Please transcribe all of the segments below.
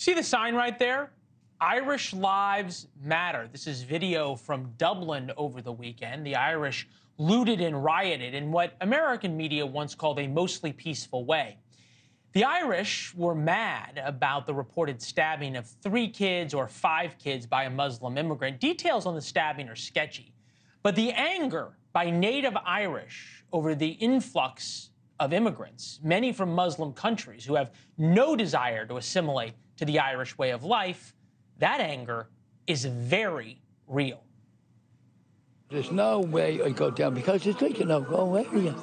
See the sign right there? Irish Lives Matter. This is video from Dublin over the weekend. The Irish looted and rioted in what American media once called a mostly peaceful way. The Irish were mad about the reported stabbing of 3 kids or 5 kids by a Muslim immigrant. Details on the stabbing are sketchy, but the anger by native Irish over the influx of immigrants, many from Muslim countries who have no desire to assimilate to the Irish way of life, that anger is very real. There's no way I go down because it's like an go area.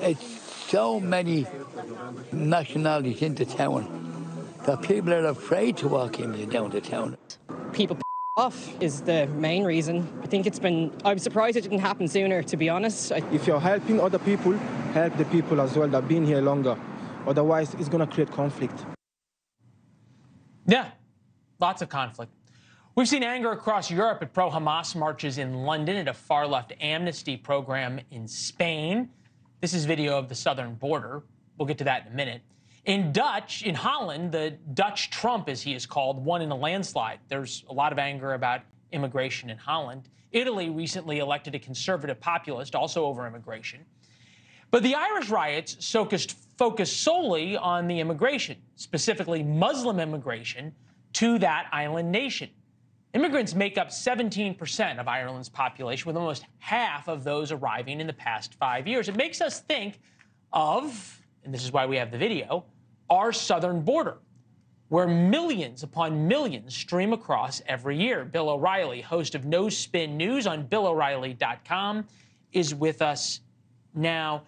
It's so many nationalities into town that people are afraid to walk down the town. People off is the main reason. I'm surprised it didn't happen sooner, to be honest. If you're helping other people, help the people as well that have been here longer. Otherwise, it's going to create conflict. Yeah, lots of conflict. We've seen anger across Europe at pro-Hamas marches in London, at a far-left amnesty program in Spain. This is video of the southern border. We'll get to that in a minute. In Holland, the Dutch Trump, as he is called, won in a landslide. There's a lot of anger about immigration in Holland. Italy recently elected a conservative populist, also over immigration. But the Irish riots focused solely on the immigration, specifically Muslim immigration, to that island nation. Immigrants make up 17% of Ireland's population, with almost half of those arriving in the past 5 years. It makes us think of, and this is why we have the video, our southern border, where millions upon millions stream across every year. Bill O'Reilly, host of No Spin News on BillO'Reilly.com, is with us now.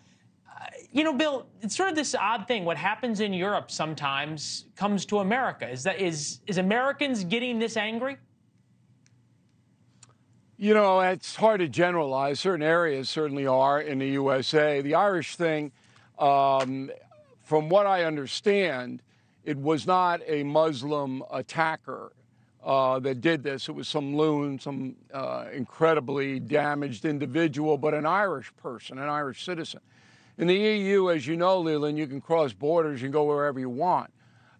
You know, Bill, it's sort of this odd thing. What happens in Europe sometimes comes to America. Is Americans getting this angry? You know, it's hard to generalize. Certain areas certainly are in the USA. The Irish thing, from what I understand, it was not a Muslim attacker that did this. It was some loon, some incredibly damaged individual, but an Irish person, an Irish citizen. In the EU, as you know, Leland, you can cross borders and go wherever you want.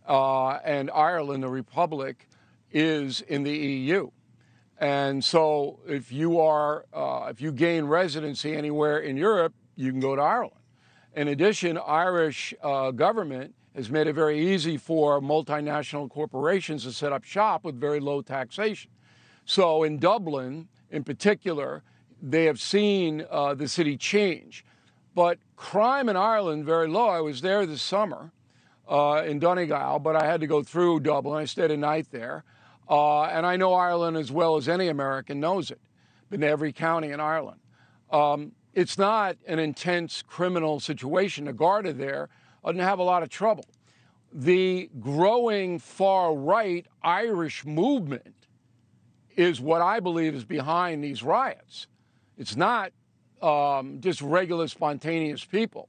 And Ireland, the Republic, is in the EU. And so if you gain residency anywhere in Europe, you can go to Ireland. In addition, Irish government has made it very easy for multinational corporations to set up shop with very low taxation. So in Dublin, in particular, they have seen the city change. But crime in Ireland, very low. I was there this summer in Donegal, but I had to go through Dublin. I stayed a night there. And I know Ireland as well as any American knows it. Been to every county in Ireland. It's not an intense criminal situation. The Garda there doesn't have a lot of trouble. The growing far-right Irish movement is what I believe is behind these riots. It's not just regular spontaneous people.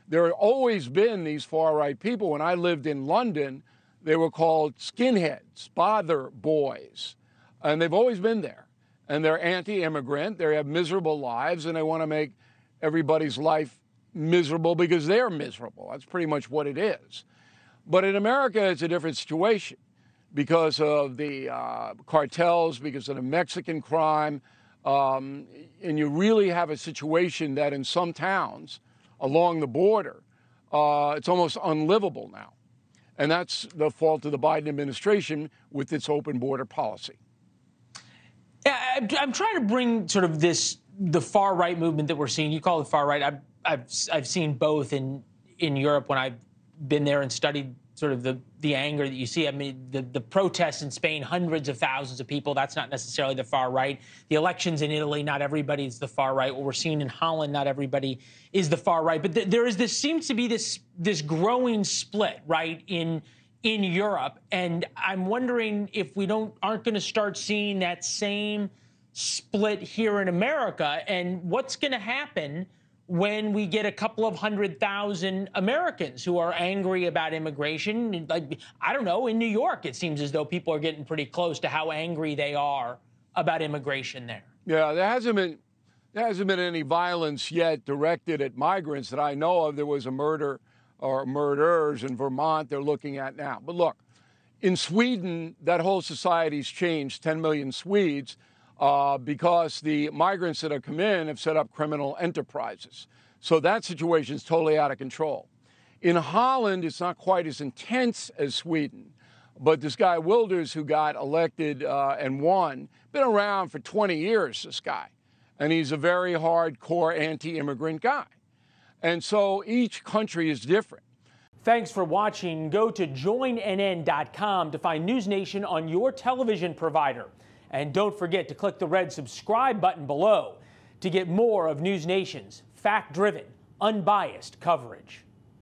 There have always been these far-right people. When I lived in London, they were called skinheads, bother boys, and they've always been there. And they're anti-immigrant, they have miserable lives, and they want to make everybody's life miserable because they're miserable. That's pretty much what it is. But in America, it's a different situation because of the cartels, because of the Mexican crime, and you really have a situation that in some towns along the border, it's almost unlivable now. And that's the fault of the Biden administration with its open border policy. I'm trying to bring sort of the far right movement that we're seeing. You call it far right. I've seen both in Europe when I've been there and studied sort of the anger that you see. I mean, the protests in Spain, hundreds of thousands of people, that's not necessarily the far right. The elections in Italy, not everybody's the far right. What we're seeing in Holland, not everybody is the far right. But seems to be this growing split, right, in Europe. And I'm wondering if we aren't going to start seeing that same split here in America, and what's going to happen when we get a couple of 100,000 Americans who are angry about immigration. Like, I don't know, in New York, it seems as though people are getting pretty close to how angry they are about immigration there. Yeah, there hasn't been any violence yet directed at migrants that I know of. There was a murder or murderers in Vermont they're looking at now. But look, In Sweden, that whole society's changed, 10 million Swedes, because the migrants that have come in have set up criminal enterprises. So that situation is totally out of control. In Holland, it's not quite as intense as Sweden, but this guy Wilders, who got elected and won, been around for 20 years, this guy, and he's a very hardcore anti-immigrant guy. And so each country is different. Thanks for watching. Go to joinnn.com to find NewsNation on your television provider. And don't forget to click the red subscribe button below to get more of NewsNation's fact-driven, unbiased coverage.